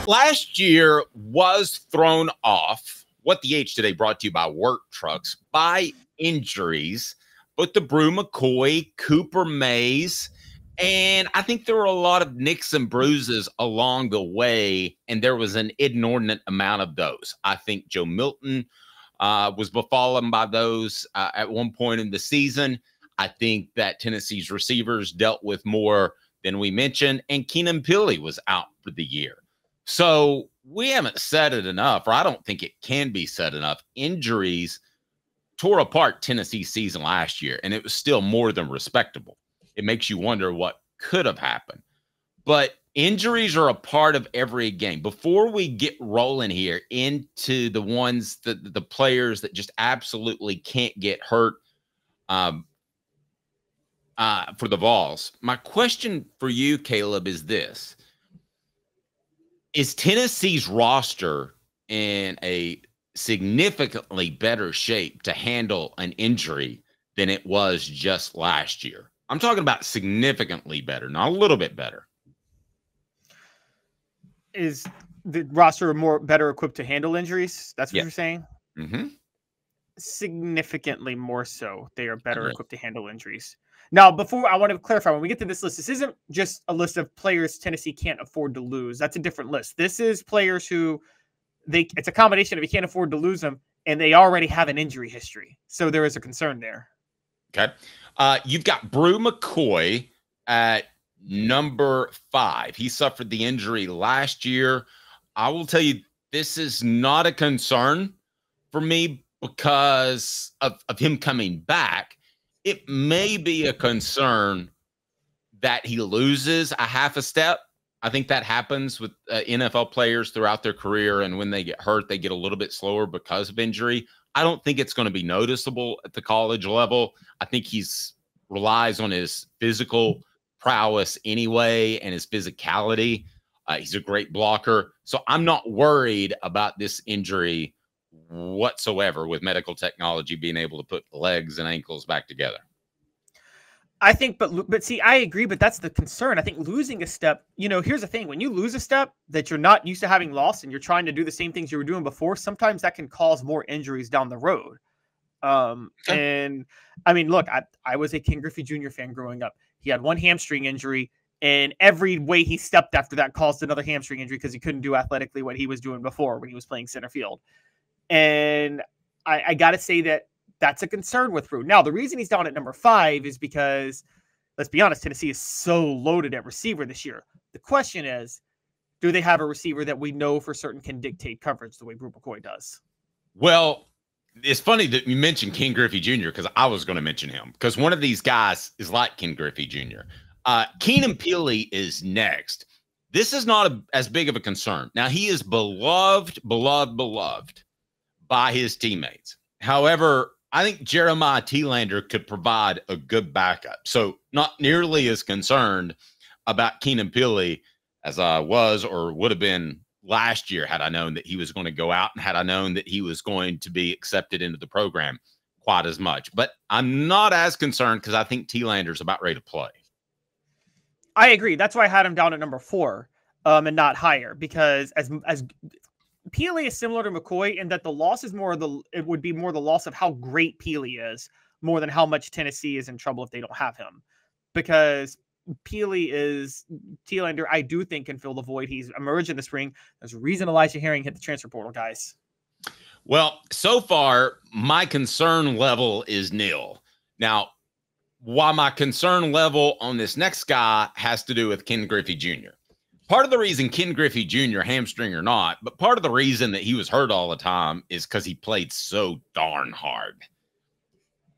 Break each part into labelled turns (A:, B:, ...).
A: last year was thrown off. What the H today brought to you by Work Trucks by injuries, but the Brew McCoy, Cooper Mays, and I think there were a lot of nicks and bruises along the way, and there was an inordinate amount of those. I think Joe Milton was befallen by those at one point in the season. I think that Tennessee's receivers dealt with more than we mentioned, and Keenan Pili was out for the year. So we haven't said it enough, or I don't think it can be said enough. Injuries tore apart Tennessee's season last year, and it was still more than respectable. It makes you wonder what could have happened. But injuries are a part of every game. Before we get rolling here into the ones that the players that just absolutely can't get hurt for the Vols, my question for you, Caleb, is this. Is Tennessee's roster in a significantly better shape to handle an injury than it was just last year? I'm talking about significantly better, not a little bit better.
B: Is the roster better equipped to handle injuries? That's what you're saying?
A: Mm-hmm.
B: Significantly more so. They are better equipped to handle injuries. Now, before I want to clarify, when we get to this list, this isn't just a list of players Tennessee can't afford to lose. That's a different list. This is players who it's a combination of you can't afford to lose them, and they already have an injury history. So there is a concern there.
A: Okay. You've got Brew McCoy at number 5. He suffered the injury last year. I will tell you, this is not a concern for me because of him coming back. It may be a concern that he loses a half a step. I think that happens with NFL players throughout their career, and when they get hurt, they get a little bit slower because of injury. I don't think it's going to be noticeable at the college level. I think he's relies on his physical prowess anyway and his physicality. He's a great blocker. So I'm not worried about this injury whatsoever with medical technology being able to put legs and ankles back together.
B: I think, but see, I agree, but that's the concern. I think losing a step, here's the thing. When you lose a step that you're not used to having lost and you're trying to do the same things you were doing before, sometimes that can cause more injuries down the road. And I mean, look, I was a Ken Griffey Jr. fan growing up. He had one hamstring injury, and every way he stepped after that caused another hamstring injury because he couldn't do athletically what he was doing before when he was playing center field. And I got to say that's a concern with Brew. Now, the reason he's down at number 5 is because, let's be honest, Tennessee is so loaded at receiver this year. The question is, do they have a receiver that we know for certain can dictate coverage the way Brew McCoy does?
A: Well, it's funny that you mentioned Ken Griffey Jr. because I was going to mention him because one of these guys is like Ken Griffey Jr. Keenan Pili is next. This is not as big of a concern. Now, he is beloved by his teammates. However, I think Jeremiah Thielander could provide a good backup. So not nearly as concerned about Keenan Pili as I was or would have been last year had I known that he was going to go out and had I known that he was going to be accepted into the program quite as much. But I'm not as concerned because I think Thielander's about ready to play.
B: I agree. That's why I had him down at number 4 and not higher, because as Pili is similar to McCoy in that the loss is it would be more the loss of how great Pili is more than how much Tennessee is in trouble if they don't have him. Because Thielander, I do think, can fill the void. He's emerged in the spring. There's a reason Elijah Herring hit the transfer portal, guys.
A: Well, so far, my concern level is nil. Now, while my concern level on this next guy has to do with Ken Griffey Jr. Part of the reason Ken Griffey Jr., hamstring or not, but part of the reason that he was hurt all the time is because he played so darn hard.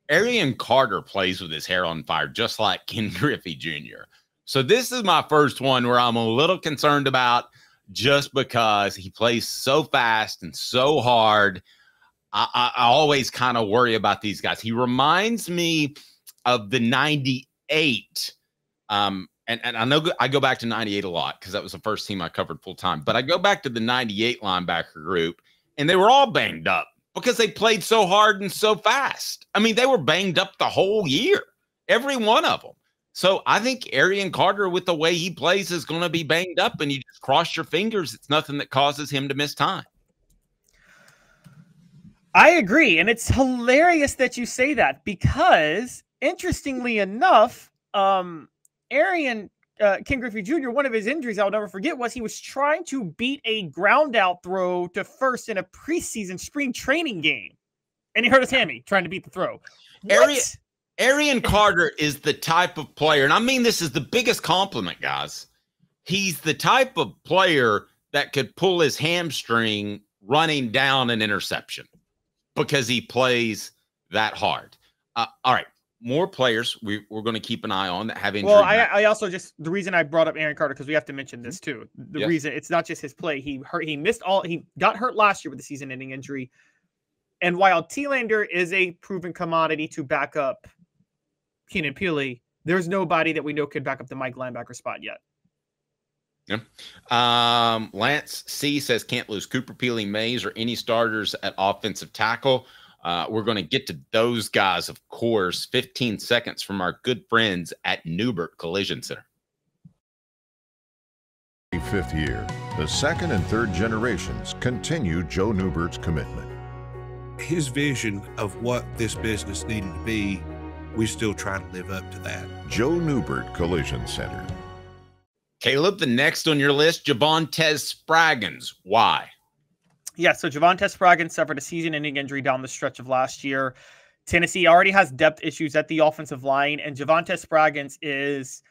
A: Arian Carter plays with his hair on fire, just like Ken Griffey Jr. So this is my first one where I'm a little concerned about just because he plays so fast and so hard. I always kind of worry about these guys. He reminds me of the 98. And I know I go back to 98 a lot because that was the first team I covered full time. But I go back to the 98 linebacker group, and they were all banged up because they played so hard and so fast. I mean, they were banged up the whole year, every one of them. So I think Arian Carter, with the way he plays, is going to be banged up, and you just cross your fingers. It's nothing that causes him to miss time.
B: I agree. And it's hilarious that you say that because, interestingly enough, Arian King Griffey Jr., one of his injuries I'll never forget was he was trying to beat a ground out throw to first in a preseason spring training game. And he hurt his hammy trying to beat the throw.
A: Arian Carter is the type of player, and I mean this is the biggest compliment, guys. He's the type of player that could pull his hamstring running down an interception because he plays that hard. All right, more players we're going to keep an eye on that have injury.
B: Well, I also just, the reason I brought up Arian Carter, because we have to mention this too. The reason it's not just his play. He got hurt last year with a season-ending injury. And while Thielander is a proven commodity to back up Keenan Peely, there's nobody that we know could back up the Mike linebacker spot yet.
A: Yeah. Lance C says can't lose Cooper, Peely, Mays, or any starters at offensive tackle. We're going to get to those guys, of course. 15 seconds from our good friends at Newbert Collision Center.
C: 5th year, the second and third generations continue Joe Newbert's commitment.
D: His vision of what this business needed to be, we still try to live up to that.
C: Joe Newbert Collision Center.
A: Caleb, the next on your list, Javontes Spraggins. Why?
B: Yeah, so Javontes Spraggins suffered a season-ending injury down the stretch of last year. Tennessee already has depth issues at the offensive line, and Javontes Spraggins is,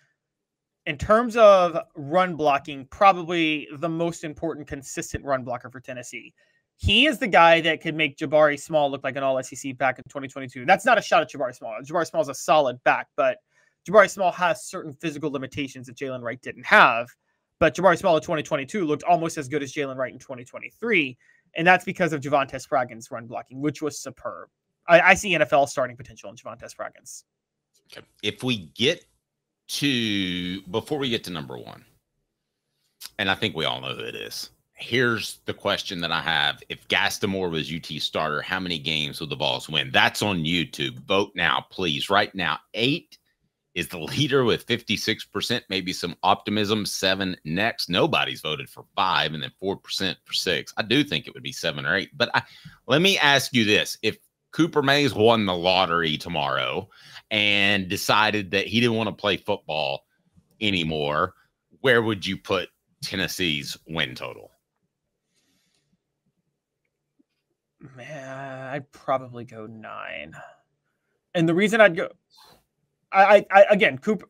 B: in terms of run blocking, probably the most important consistent run blocker for Tennessee. He is the guy that could make Jabari Small look like an all-SEC back in 2022. That's not a shot at Jabari Small. Jabari Small is a solid back, but Jabari Small has certain physical limitations that Jalen Wright didn't have. But Jabari Small in 2022 looked almost as good as Jalen Wright in 2023, and that's because of Javontes Spraggins' run blocking, which was superb. I see NFL starting potential in Javontes Spraggins.
A: Okay. If we get to, before we get to number one, and I think we all know who it is, here's the question that I have. If Gaston was UT starter, how many games will the Vols win? That's on YouTube. Vote now, please. Right now, 8 is the leader with 56%, maybe some optimism. 7 next. Nobody's voted for 5, and then 4% for 6. I do think it would be 7 or 8. But let me ask you this. If Cooper Mays won the lottery tomorrow and decided that he didn't want to play football anymore, where would you put Tennessee's win total?
B: Man, I'd probably go 9. And the reason I'd go, I again, Cooper,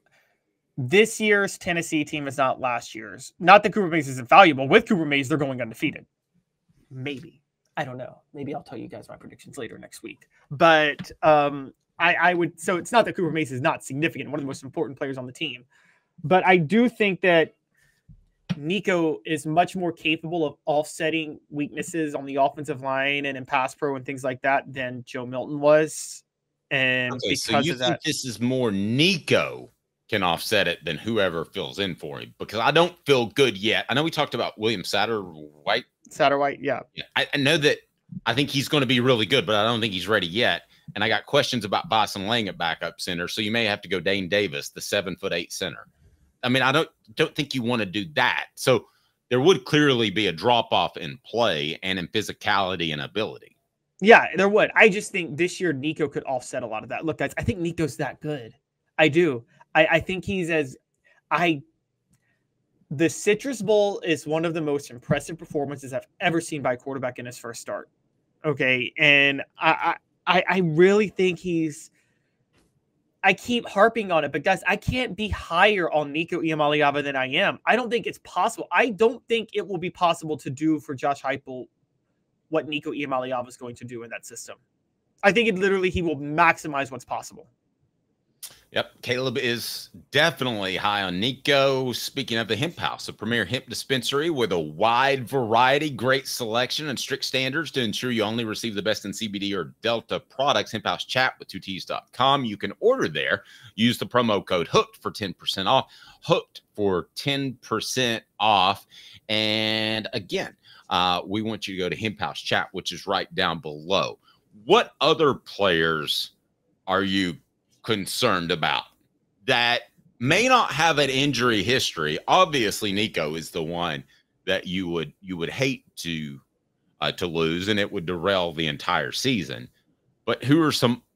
B: this year's Tennessee team is not last year's. Not that Cooper Mays isn't valuable. With Cooper Mays, they're going undefeated. Maybe. I don't know. Maybe I'll tell you guys my predictions later next week. But I would, so it's not that Cooper Mays is not significant, one of the most important players on the team. But I do think that Nico is much more capable of offsetting weaknesses on the offensive line and in pass pro and things like that than Joe Milton was. And
A: okay,
B: because
A: so you
B: of that,
A: think this is more Nico can offset it than whoever fills in for him? Because I don't feel good yet. I know we talked about William Satterwhite.
B: Yeah.
A: I know that I think he's going to be really good, but I don't think he's ready yet. And I got questions about Boston Lang at backup center, so you may have to go Dane Davis, the 7'8" center. I mean, I don't think you want to do that. So there would clearly be a drop-off in play and in physicality and ability.
B: Yeah, there would. I just think this year Nico could offset a lot of that. Look, guys, I think Nico's that good. I do. I think he's the Citrus Bowl is one of the most impressive performances I've ever seen by a quarterback in his first start. Okay. And I really think I keep harping on it, but guys, I can't be higher on Nico Iamaleava than I am. I don't think it's possible. I don't think it will be possible to do for Josh Heupel what Nico Iamaleava is going to do in that system. I think he will maximize what's possible.
A: Yep. Caleb is definitely high on Nico. Speaking of the Hemp House, a premier hemp dispensary with a wide variety, great selection, and strict standards to ensure you only receive the best in CBD or Delta products. Hemp House Chat with 2Ts.com. You can order there. Use the promo code HOOKED for 10% off. HOOKED for 10% off. And again, we want you to go to Hemp House Chat, which is right down below. What other players are you concerned about that may not have an injury history. Obviously, Nico is the one that you would hate to lose, and it would derail the entire season. But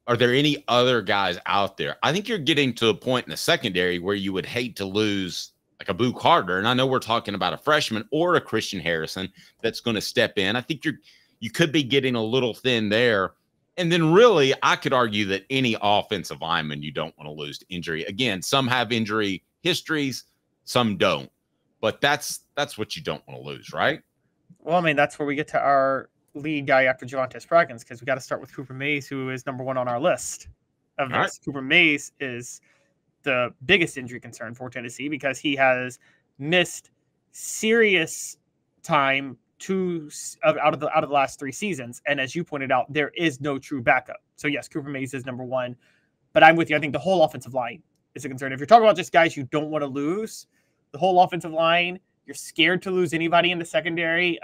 A: are there any other guys out there? I think you're getting to a point in the secondary where you would hate to lose like a Boo Carter. And I know we're talking about a freshman or a Christian Harrison that's going to step in. I think you could be getting a little thin there. And then really, I could argue that any offensive lineman you don't want to lose to injury. Again, some have injury histories, some don't. But that's what you don't want to lose, right?
B: Well, I mean, that's where we get to our lead guy after Javonte Spraggins, because we got to start with Cooper Mays, who is number one on our list of this. Right. Cooper Mays is the biggest injury concern for Tennessee because he has missed serious time out of the last 3 seasons. And as you pointed out, there is no true backup. So yes, Cooper Mays is number one, but I'm with you. I think the whole offensive line is a concern. If you're talking about just guys you don't want to lose, the whole offensive line, you're scared to lose anybody in the secondary.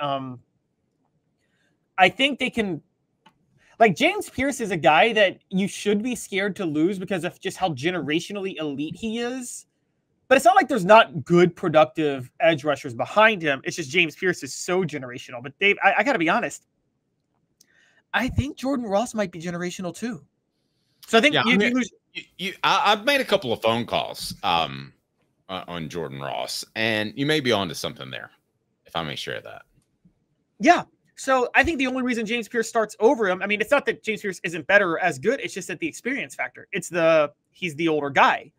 B: I think they can, like, James Pierce is a guy that you should be scared to lose because of just how generationally elite he is. But it's not like there's not good, productive edge rushers behind him. It's just James Pierce is so generational. But Dave, I got to be honest. I think Jordan Ross might be generational too. So I think
A: I've made a couple of phone calls on Jordan Ross, and you may be onto something there, if I may share that.
B: Yeah. So I think the only reason James Pierce starts over him, I mean, it's not that James Pierce isn't better or as good. It's just that the experience factor. He's the older guy.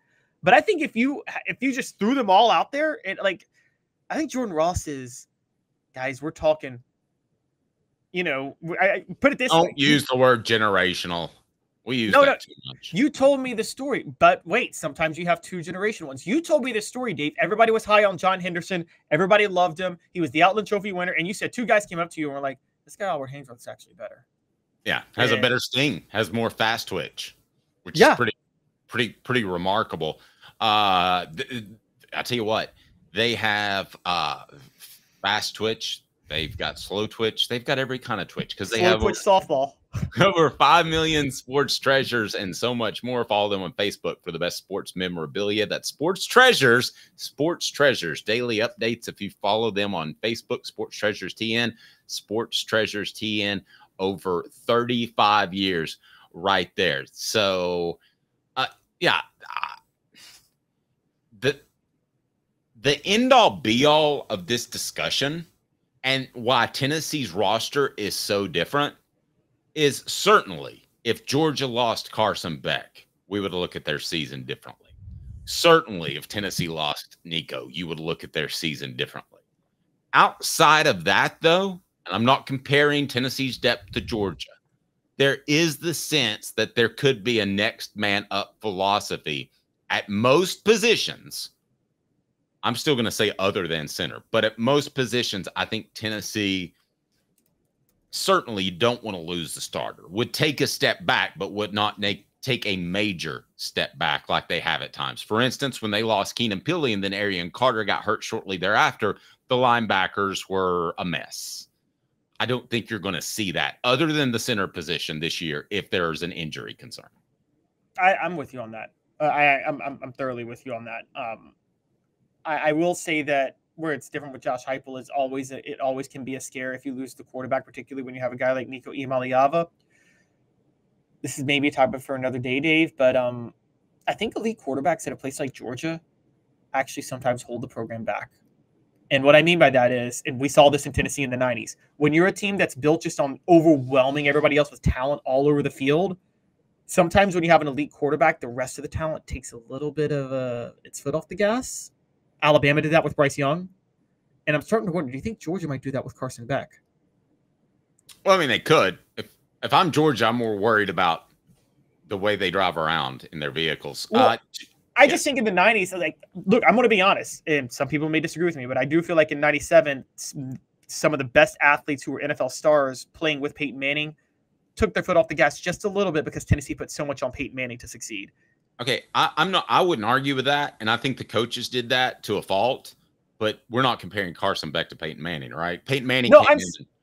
B: But I think if you just threw them all out there, I think Jordan Ross is, guys, we're talking, I put it this way.
A: Don't use the word generational. We use that too much.
B: You told me the story, but wait, sometimes you have 2 generation ones. You told me this story, Dave. Everybody was high on John Henderson. Everybody loved him. He was the Outland Trophy winner. And you said 2 guys came up to you and were like, this guy, Albert Haynesworth's actually better.
A: Yeah. Has a better sting, has more fast twitch, which is pretty remarkable. I tell you what, they have fast twitch. They've got slow twitch. They've got every kind of twitch because they have
B: twitch softball.
A: Over 5 million sports treasures and so much more. Follow them on Facebook for the best sports memorabilia. That's Sports Treasures daily updates. If you follow them on Facebook, Sports Treasures TN, Sports Treasures TN, over 35 years right there. So, the end all be all of this discussion and why Tennessee's roster is so different is certainly if Georgia lost Carson Beck, we would look at their season differently. Certainly if Tennessee lost Nico, you would look at their season differently. Outside of that, though, and I'm not comparing Tennessee's depth to Georgia, there is the sense that there could be a next man up philosophy at most positions. I'm still going to say other than center, but at most positions, I think Tennessee certainly don't want to lose the starter. Would take a step back, but would not take a major step back like they have at times. For instance, when they lost Keenan Pili and then Arian Carter got hurt shortly thereafter, the linebackers were a mess. I don't think you're going to see that other than the center position this year if there's an injury concern.
B: I'm with you on that. I'm thoroughly with you on that. I will say that where it's different with Josh Heupel is it always can be a scare if you lose the quarterback, particularly when you have a guy like Nico Iamaleava. This is maybe a topic for another day, Dave, but I think elite quarterbacks at a place like Georgia actually sometimes hold the program back. And what I mean by that is, and we saw this in Tennessee in the 90s, when you're a team that's built just on overwhelming everybody else with talent all over the field, sometimes when you have an elite quarterback, the rest of the talent takes a little bit of its foot off the gas. Alabama did that with Bryce Young. And I'm starting to wonder, do you think Georgia might do that with Carson Beck?
A: Well, I mean, they could. If I'm Georgia, I'm more worried about the way they drive around in their vehicles.
B: Well, I just think in the 90s, look, I'm going to be honest, and some people may disagree with me, but I do feel like in 97, some of the best athletes who were NFL stars playing with Peyton Manning took their foot off the gas just a little bit because Tennessee put so much on Peyton Manning to succeed.
A: Okay, I wouldn't argue with that, and I think the coaches did that to a fault, but we're not comparing Carson Beck to Peyton Manning, right? Peyton Manning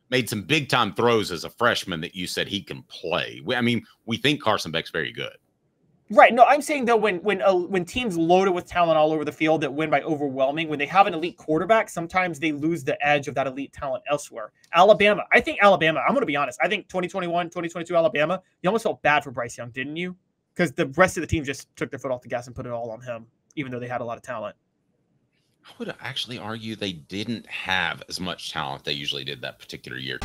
A: made some big-time throws as a freshman that you said he can play. I mean, we think Carson Beck's very good.
B: Right. No, I'm saying though, when teams loaded with talent all over the field that win by overwhelming, when they have an elite quarterback, sometimes they lose the edge of that elite talent elsewhere. Alabama, I think Alabama, I'm going to be honest. I think 2021, 2022 Alabama, you almost felt bad for Bryce Young, didn't you? Because the rest of the team just took their foot off the gas and put it all on him, even though they had a lot of talent.
A: I would actually argue they didn't have as much talent they usually did that particular year.